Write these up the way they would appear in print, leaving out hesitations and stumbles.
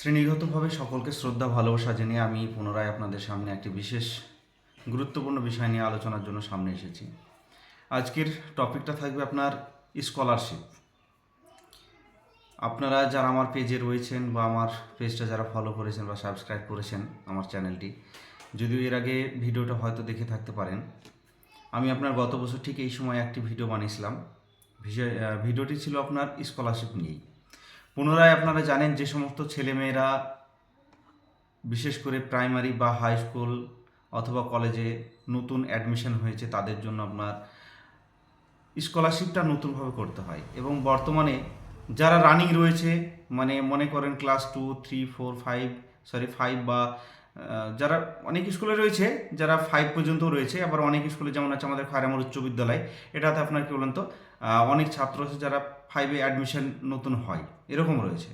শ্রেণীগতভাবে সকলকে শ্রদ্ধা ভালোবাসা জানিয়ে আমি পুনরায় আপনাদের সামনে একটি বিশেষ গুরুত্বপূর্ণ বিষয় নিয়ে আলোচনার জন্য সামনে এসেছি। আজকের টপিকটা থাকবে আপনার স্কলারশিপ। আপনারা যারা আমার পেজে রয়েছেন বা আমার পেজটা যারা ফলো করেছেন বা সাবস্ক্রাইব করেছেন আমার চ্যানেলটি, যদিও এর আগে ভিডিওটা হয়তো দেখে থাকতে পারেন, আমি আপনার গত বছর ঠিক এই সময় একটি ভিডিও বানিয়েছিলাম। ভিডিওটি ছিল আপনার স্কলারশিপ নিয়েই। পুনরায় আপনারা জানেন যে সমস্ত ছেলেমেয়েরা বিশেষ করে প্রাইমারি বা হাই স্কুল অথবা কলেজে নতুন অ্যাডমিশন হয়েছে তাদের জন্য আপনার স্কলারশিপটা নতুনভাবে করতে হয়। এবং বর্তমানে যারা রানিং রয়েছে, মানে মনে করেন ক্লাস 2, 3, 4, 5 বা যারা অনেক স্কুলে রয়েছে যারা 5 পর্যন্ত রয়েছে, আবার অনেক স্কুলে যেমন আছে আমাদের খয়রামুর উচ্চ বিদ্যালয়, এটাতে আপনার কী বলেন তো অনেক ছাত্র আছে যারা 5-এ অ্যাডমিশন নতুন হয়, এরকম রয়েছে।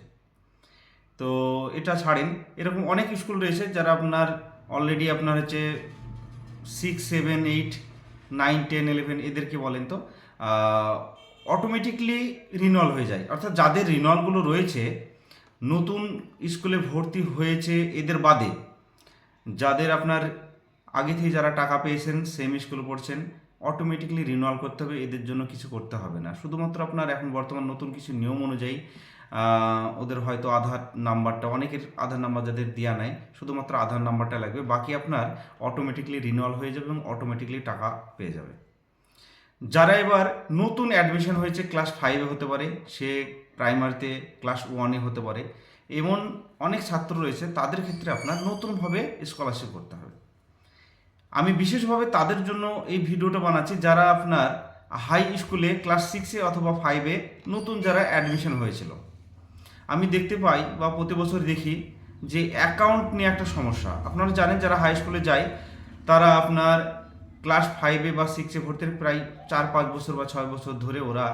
তো এটা ছাড়েন, এরকম অনেক স্কুল রয়েছে যারা আপনার অলরেডি আপনার হচ্ছে 6, 7, 8, 9, 10, 11 এদেরকে বলেন তো অটোমেটিকলি রিনল হয়ে যায়। অর্থাৎ যাদের রিনলগুলো রয়েছে, নতুন স্কুলে ভর্তি হয়েছে এদের বাদে যাদের আপনার আগে থেকে যারা টাকা পেয়েছেন, সেম স্কুলে পড়ছেন, অটোমেটিকলি রিনল করতে হবে, এদের জন্য কিছু করতে হবে না। শুধুমাত্র আপনার এখন বর্তমান নতুন কিছু নিয়ম অনুযায়ী ওদের হয়তো আধার নাম্বারটা, অনেকের আধার নাম্বার যাদের দেওয়া নাই, শুধুমাত্র আধার নাম্বারটা লাগবে, বাকি আপনার অটোমেটিকলি রিনল হয়ে যাবে এবং অটোমেটিকলি টাকা পেয়ে যাবে। যারা এবার নতুন অ্যাডমিশন হয়েছে, ক্লাস 5-এ হতে পারে, সে প্রাইমারিতে ক্লাস 1-এ হতে পারে, এমন অনেক ছাত্র রয়েছে, তাদের ক্ষেত্রে আপনার নতুনভাবে স্কলারশিপ করতে হবে। আমি বিশেষভাবে তাদের জন্য এই ভিডিওটা বানাচ্ছি যারা আপনার হাই স্কুলে ক্লাস 6-এ অথবা 5-এ নতুন যারা অ্যাডমিশন হয়েছিল। আমি দেখতে পাই বা প্রতি বছর দেখি যে অ্যাকাউন্ট নিয়ে একটা সমস্যা। আপনারা জানেন যারা হাই স্কুলে যায় তারা আপনার ক্লাস 5-এ বা 6-এ ভর্তি প্রায় 4-5 বছর বা 6 বছর ধরে ওরা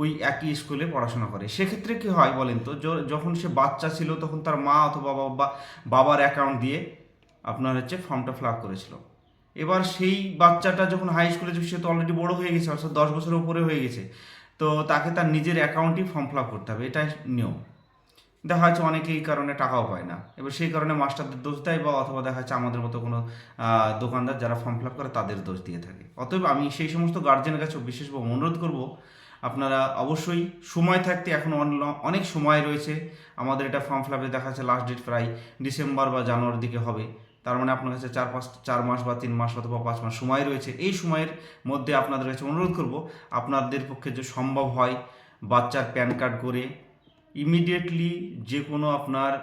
ওই একই স্কুলে পড়াশোনা করে। সেক্ষেত্রে কী হয় বলেন তো, যখন সে বাচ্চা ছিল তখন তার মা অথবা বাবার অ্যাকাউন্ট দিয়ে আপনার হচ্ছে ফর্মটা ফিল আপ করেছিল। এবার সেই বাচ্চাটা যখন হাই স্কুলে যাবে, সে তো অলরেডি বড় হয়ে গেছে, অর্থাৎ 10 বছরের উপরে হয়ে গেছে, তো তাকে তার নিজের অ্যাকাউন্টেই ফর্ম ফিল আপ করতে হবে, এটাই নিয়ম। দেখা যাচ্ছে অনেকে এই কারণে টাকাও পায় না, এবার সেই কারণে মাস্টারদের দোষ দেয়, বা অথবা দেখা যাচ্ছে আমাদের মতো কোনো দোকানদার যারা ফর্ম ফিল আপ করে তাদের দোষ দিয়ে থাকে। অতএব আমি সেই সমস্ত গার্জেনের কাছে বিশেষভাবে অনুরোধ করব, আপনারা অবশ্যই সময় থাকতে, এখন অনেক সময় রয়েছে, আমাদের এটা ফর্ম ফিল আপে দেখা যাচ্ছে লাস্ট ডেট প্রায় ডিসেম্বর বা জানুয়ারির দিকে হবে, তার মানে আপনার কাছে 4 মাস বা 3 মাস অথবা 5 মাস সময় রয়েছে। এই সময়ের মধ্যে আপনাদের কাছে অনুরোধ করব, আপনাদের পক্ষে যে সম্ভব হয় বাচ্চার প্যান কার্ড করে ইমিডিয়েটলি যে কোনো আপনার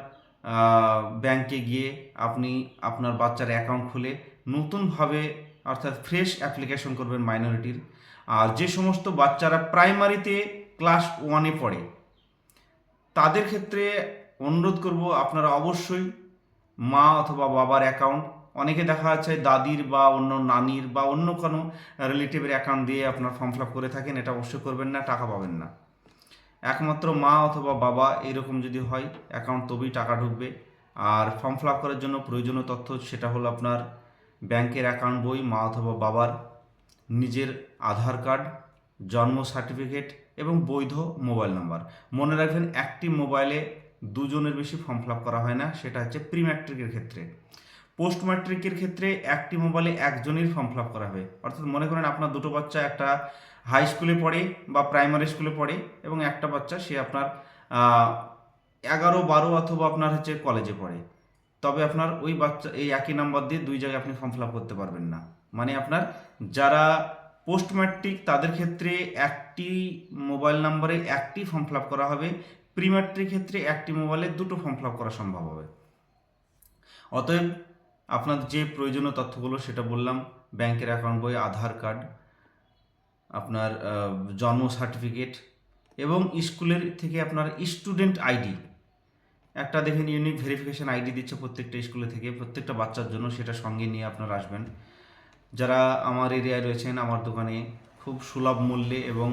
ব্যাংকে গিয়ে আপনি আপনার বাচ্চার অ্যাকাউন্ট খুলে নতুনভাবে, অর্থাৎ ফ্রেশ অ্যাপ্লিকেশন করবেন মাইনরিটির। আর যে সমস্ত বাচ্চারা প্রাইমারিতে ক্লাস 1-এ পড়ে তাদের ক্ষেত্রে অনুরোধ করব, আপনারা অবশ্যই মা অথবা বাবার অ্যাকাউন্ট, অনেকে দেখা যাচ্ছে দাদির বা অন্য নানির বা অন্য কোনো রিলেটিভের অ্যাকাউন্ট দিয়ে আপনার ফর্ম ফিল আপ করে থাকেন, এটা অবশ্যই করবেন না, টাকা পাবেন না। একমাত্র মা অথবা বাবা এরকম যদি হয় অ্যাকাউন্ট, তবেই টাকা ঢুকবে। আর ফর্ম ফিল আপ করার জন্য প্রয়োজনীয় তথ্য সেটা হলো আপনার ব্যাংকের অ্যাকাউন্ট বই, মা অথবা বাবার নিজের আধার কার্ড, জন্ম সার্টিফিকেট এবং বৈধ মোবাইল নাম্বার। মনে রাখবেন, একটি মোবাইলে দুজনের বেশি ফর্ম ফিল আপ করা হয় না, সেটা হচ্ছে প্রি ম্যাট্রিকের ক্ষেত্রে। পোস্ট ম্যাট্রিকের ক্ষেত্রে একটি মোবাইলে একজনের ফর্ম ফিল আপ করা হবে। অর্থাৎ মনে করেন আপনার দুটো বাচ্চা একটা হাই স্কুলে পড়ে বা প্রাইমারি স্কুলে পড়ে, এবং একটা বাচ্চা সে আপনার 11, 12 অথবা আপনার হচ্ছে কলেজে পড়ে, তবে আপনার ওই বাচ্চা এই একই নাম্বার দিয়ে দুই জায়গায় আপনি ফর্ম ফিল আপ করতে পারবেন না। মানে আপনার যারা পোস্ট ম্যাট্রিক তাদের ক্ষেত্রে একটি মোবাইল নাম্বারে একটি ফর্ম ফিল আপ করা হবে, প্রি ম্যাট্রিক ক্ষেত্রে একটি মোবাইলে দুটো ফর্ম ফিল আপ করা সম্ভব হবে। অতএব আপনার যে প্রয়োজনীয় তথ্যগুলো সেটা বললাম, ব্যাংকের অ্যাকাউন্ট বই, আধার কার্ড, আপনার জন্ম সার্টিফিকেট, এবং স্কুলের থেকে আপনার স্টুডেন্ট আইডি, একটা দেখেন ইউনিক ভেরিফিকেশান আইডি দিচ্ছে প্রত্যেকটা স্কুলে থেকে প্রত্যেকটা বাচ্চার জন্য, সেটা সঙ্গে নিয়ে আপনারা আসবেন। যারা আমার এরিয়ায় রয়েছেন, আমার দোকানে খুব সুলভ মূল্যে এবং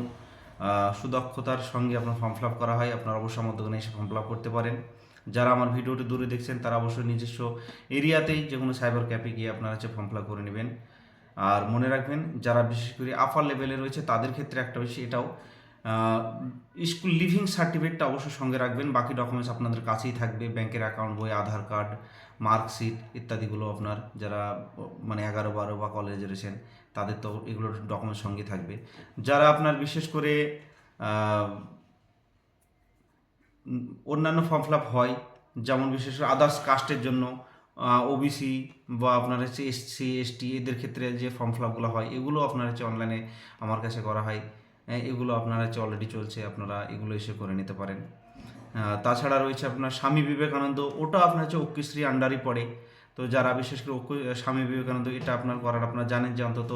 সুদক্ষতার সঙ্গে আপনার ফর্ম ফিল আপ করা হয়, আপনারা অবশ্যই আমার দোকানে এসে ফর্ম ফিল আপ করতে পারেন। যারা আমার ভিডিওটি দূরে দেখছেন তারা অবশ্যই নিজস্ব এরিয়াতেই যে কোনো সাইবার ক্যাফে গিয়ে আপনারা হচ্ছে ফর্ম ফিল আপ করে নেবেন। আর মনে রাখবেন, যারা বিশেষ করে আপার লেভেলে রয়েছে তাদের ক্ষেত্রে একটা বেশি এটাও স্কুল লিভিং সার্টিফিকেটটা অবশ্যই সঙ্গে রাখবেন। বাকি ডকুমেন্টস আপনাদের কাছেই থাকবে, ব্যাংকের অ্যাকাউন্ট বই, আধার কার্ড, মার্কশিট ইত্যাদিগুলো আপনার যারা মানে 11-12 বা কলেজে রয়েছেন তাদের তো এগুলোর ডকুমেন্টস সঙ্গে থাকবে। যারা আপনার বিশেষ করে অন্যান্য ফর্ম ফিল আপ হয়, যেমন বিশেষ করে আদার্স কাস্টের জন্য ওবিসি বা আপনার হচ্ছে এসসি এসটি এদের ক্ষেত্রে যে ফর্ম ফিল আপগুলো হয় এগুলো আপনার হচ্ছে অনলাইনে আমার কাছে করা হয়। এগুলো আপনার হচ্ছে অলরেডি চলছে, আপনারা এগুলো এসে করে নিতে পারেন। তাছাড়া রয়েছে আপনার স্বামী বিবেকানন্দ, ওটা আপনার হচ্ছে ঐক্যশ্রী আন্ডারই পড়ে। তো যারা বিশেষ করে স্বামী বিবেকানন্দ এটা আপনার করার আপনারা জানেন যে অন্তত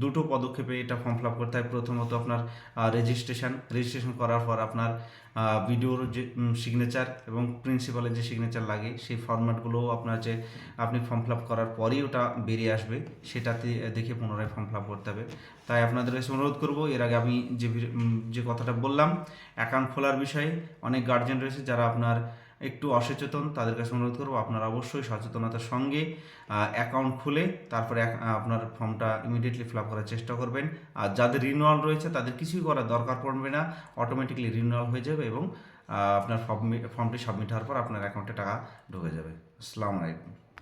দুটো পদক্ষেপে এটা ফর্ম ফিল আপ করতে হয়। প্রথমত আপনার রেজিস্ট্রেশন করার পর আপনার ভিডিওর যে সিগনেচার এবং প্রিন্সিপালের যে সিগনেচার লাগে সেই ফরম্যাটগুলোও আপনার যে আপনি ফর্ম ফিল আপ করার পরেই ওটা বেরিয়ে আসবে, সেটাতে দেখে পুনরায় ফর্ম ফিল আপ করতে হবে। তাই আপনাদের কাছে অনুরোধ করবো, এর আগে আমি যে কথাটা বললাম অ্যাকাউন্ট খোলার বিষয়ে, অনেক গার্জিয়ান রয়েছে যারা আপনার একটু অসচেতন, তাদের কাছে অনুরোধ করবো আপনারা অবশ্যই সচেতনতার সঙ্গে অ্যাকাউন্ট খুলে তারপরে আপনার ফর্মটা ইমিডিয়েটলি ফিল আপ করার চেষ্টা করবেন। আর যাদের রিনিউয়াল রয়েছে তাদের কিছুই করার দরকার পড়বে না, অটোমেটিকলি রিনিউয়াল হয়ে যাবে এবং আপনার ফর্মটি সাবমিট হওয়ার পর আপনার অ্যাকাউন্টে টাকা ঢুকে যাবে। আসসালামু আলাইকুম।